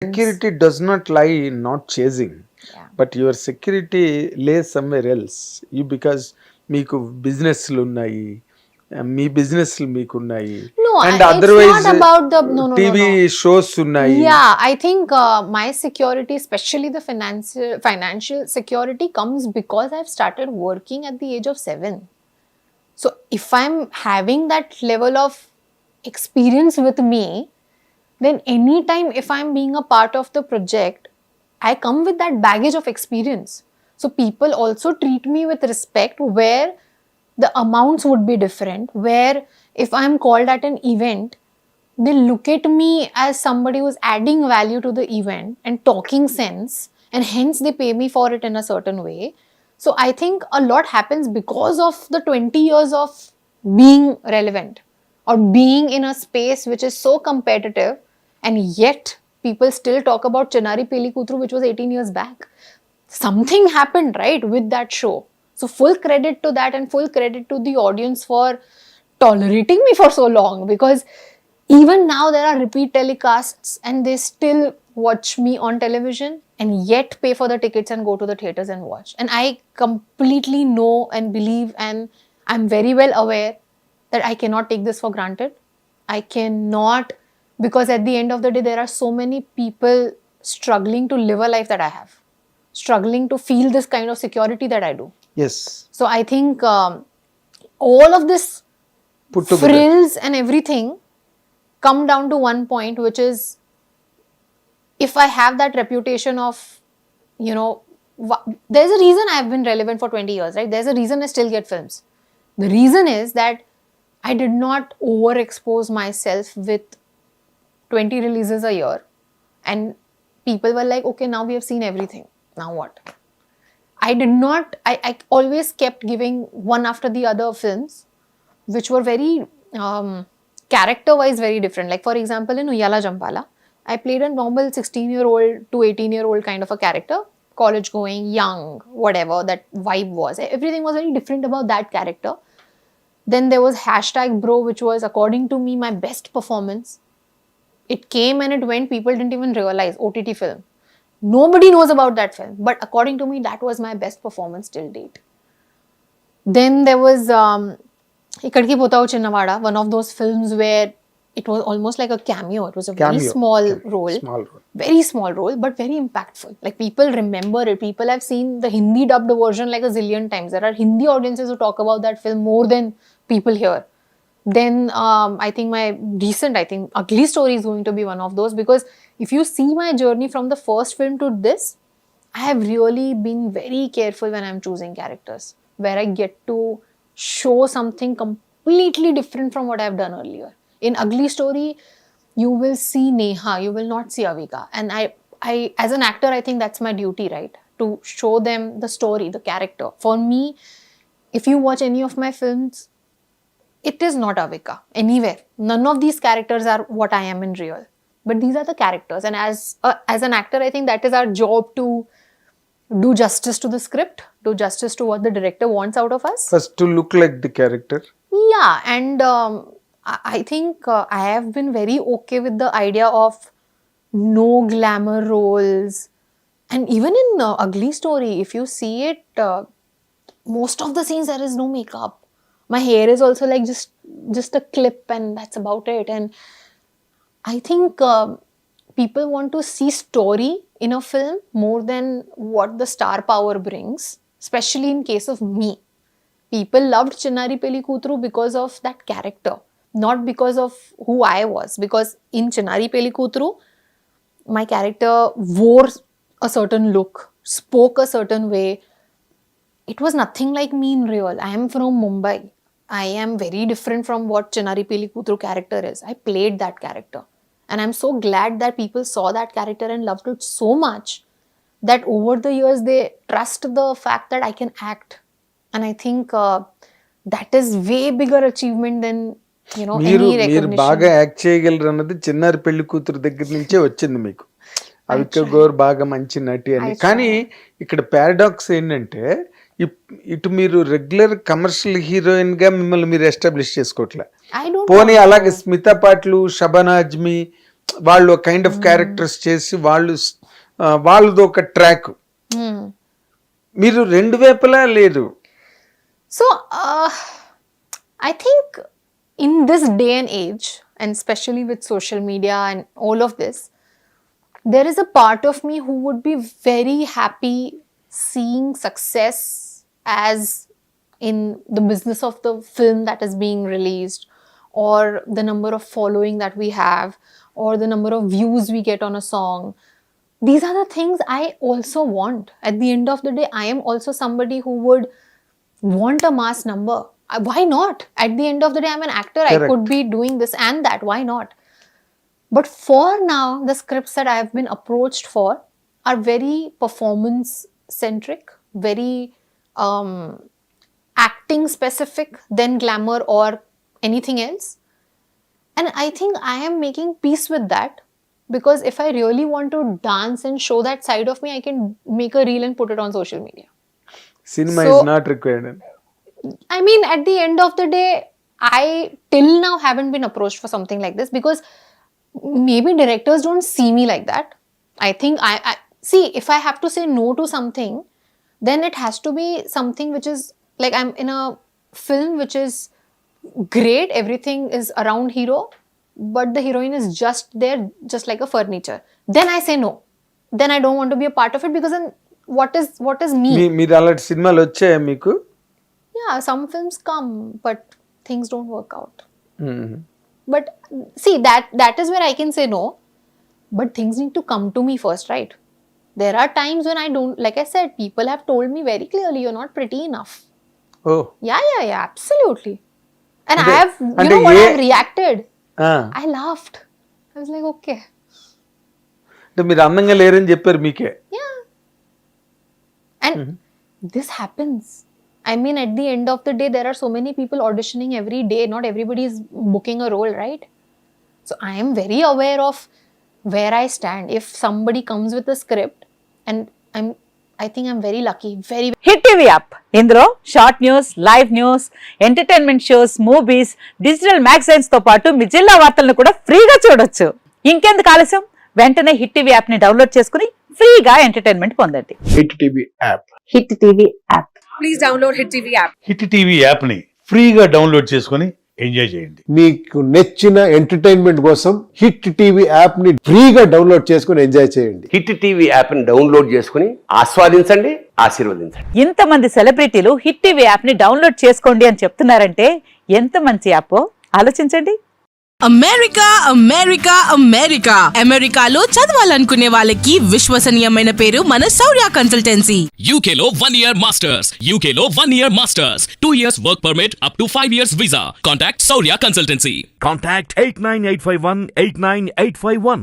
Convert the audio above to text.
Security does not lie in not chasing, Yeah. but your security lays somewhere else. You because మీకు బిజినెస్లు ఉన్నాయి, మీ బిజినెస్లు మీకు ఉన్నాయి, No, and it's not otherwise about the no. TV shows ఉన్నాయి. Yeah, I think my security, especially the financial security, comes because I've started working at the age of 7. So if I'm having that level of experience with me, then anytime if I'm being a part of the project, I come with that baggage of experience. So people also treat me with respect, where the amounts would be different, where if I'm called at an event, they look at me as somebody who's adding value to the event and talking sense, and hence they pay me for it in a certain way. So I think a lot happens because of the 20 years of being relevant or being in a space which is so competitive, and yet people still talk about Chinnari pellikuthuru, which was 18 years back. Something happened, right, with that show. So full credit to that, and full credit to the audience for tolerating me for so long, because even now there are repeat telecasts and they still watch me on television and yet pay for the tickets and go to the theaters and watch. And I completely know and believe, and I'm very well aware that I cannot take this for granted. I cannot, because at the end of the day there are so many people struggling to live a life that I have, struggling to feel this kind of security that I do. Yes, So I think all of this put together. frills and everything come down to one point, which is, if I have that reputation of, you know, there's a reason I've been relevant for 20 years, right? There's a reason I still get films. The reason is that I did not overexpose myself with 20 releases a year, and people were like, okay, now we have seen everything, now what? I did not, I always kept giving one after the other films which were very character wise very different. Like for example, in Uyala Jampala, I played a normal 16-year-old to 18-year-old kind of a character, college going, young, whatever that vibe was. Everything was very different about that character. Then there was #bro, which was, according to me, my best performance. It came and it went, people didn't even realize. OTT film. Nobody knows about that film. But according to me, that was my best performance till date. Then there was Ikkadki Potao Chinnavada, one of those films where it was almost like a cameo. It was a very small role. Small role. Very small role, but very impactful. Like people remember it. People have seen the Hindi dubbed version like a zillion times. There are Hindi audiences who talk about that film more than people here. Then I think my recent, Ugly Story is going to be one of those, because if you see my journey from the first film to this, I have really been very careful when I'm choosing characters, where I get to show something completely different from what I've done earlier. In Ugly Story, you will see Neha, you will not see Avika. And I as an actor, I think that's my duty, right? To show them the story, the character. For me, if you watch any of my films, it is not Avika anywhere. None of these characters are what I am in real. But these are the characters. And as an actor, I think that is our job, to do justice to the script, do justice to what the director wants out of us. First to look like the character. Yeah, and I think I have been very okay with the idea of no glamour roles. And even in Ugly Story, if you see it, most of the scenes there is no makeup. My hair is also like just a clip, and that's about it. And I think people want to see story in a film more than what the star power brings, especially in case of me. People loved Chinnari pellikuthuru because of that character, not because of who I was. Because in Chinnari pellikuthuru, my character wore a certain look, spoke a certain way. It was nothing like me in real. I am from Mumbai. I am very different from what Chinnari pellikuthuru character is. I played that character. And I'm so glad that people saw that character and loved it so much that over the years they trust the fact that I can act. And I think that is way bigger achievement than, you know, మీరు any మీరు recognition. బాగా act చేయగలరు అన్నది చిన్నారి పెళ్లి కూతురు దగ్గర నుంచే వచ్చింది మీకు. అవిక గోర్ బాగా మంచి నటి అని. కానీ ఇక్కడ పారాడాక్స్ ఏంటంటే, ఇటు మీరు రెగ్యులర్ కమర్షియల్ హీరోయిన్ గా మిమ్మల్ని మీరు ఎస్టాబ్లిష్ చేసుకోవట్లే. I don't పోనీ అలాగే స్మితా పాట్లు, షబానా అజ్మీ, వాళ్ళు కైండ్ ఆఫ్ క్యారెక్టర్స్ చేసి వాళ్ళది ఒక ట్రాక్. మీరు రెండు వైపులా లేదు. So, I think in this day and age, and especially with social media and all of this, there is a part of me who would be very happy seeing success as in the business of the film that is being released, or the number of following that we have, or the number of views we get on a song. These are the things I also want. At the end of the day, I am also somebody who would want a mass number. Why not? At the end of the day, I'm an actor. Correct. I could be doing this and that. Why not? But for now, the scripts that I have been approached for are very performance centric, very acting specific than glamour or anything else. And I think I am making peace with that, because if I really want to dance and show that side of me, I can make a reel and put it on social media. Cinema So- is not required. I mean, at the end of the day, I till now haven't been approached for something like this, because maybe directors don't see me like that. I think I see, if I have to say no to something, then it has to be something which is like, I'm in a film which is great, everything is around hero, but the heroine is just there, just like a furniture. Then I say no. Then I don't want to be a part of it, because then what is me? మీరు అలాంటి సినిమాలు వచ్చాయా మీకు? Yeah, some films come, but things don't work out. But see, that is where I can say no. But things need to come to me first, right? There are times when I don't, like I said, people have told me very clearly, you're not pretty enough. Oh. Yeah, absolutely. And I have, you and know what, ye- I've reacted. Ah. I laughed. I was like, okay. అంటే మీరు అందంగా లేరని చెప్పారు మీకే. Yeah. And this happens. I mean, at the end of the day, there are so many people auditioning every day. Not everybody is booking a role, right? So I am very aware of where I stand. If somebody comes with a script, and I think I'm very lucky, very. Hit TV app, ఇందులో short news, live news, entertainment shows, movies, digital magazines తో పాటు మీ జిల్లా వార్తలను కూడా ఫ్రీగా చూడొచ్చు. ఇంకెందుకు ఆలస్యం, వెంటనే హిట్ టీవీ యాప్ ని డౌన్లోడ్ చేసుకుని ఫ్రీగా ఎంటర్టైన్మెంట్ పొందండి. Hit TV app. Hit TV app. Please download Hit TV app. Hit TV యాప్ని ఫ్రీగా డౌన్లోడ్ చేసుకొని ఎంజాయ్ చేయండి. మీకు నచ్చిన ఎంటర్టైన్మెంట్ కోసం హిట్ టీవీ యాప్ ని ఫ్రీగా డౌన్లోడ్ చేసుకుని ఎంజాయ్ చేయండి. హిట్ టీవీ యాప్ని డౌన్లోడ్ చేసుకుని ఆస్వాదించండి, ఆశీర్వదించండి. ఇంతమంది సెలబ్రిటీలు హిట్ టీవీ యాప్ ని డౌన్లోడ్ చేసుకోండి అని చెప్తున్నారంటే ఎంత మంచి యాప్ ఆలోచించండి. అమెరికాలో చదవాలనుకునే వాళ్ళకి విశ్వసనీయమైన పేరు మన శౌర్య కన్సల్టెన్సీ. UK లో 1 year masters, UK లో 1 year masters, 2 years work permit up to 5 years visa. Contact Saurya Consultancy. Contact 89851 89851.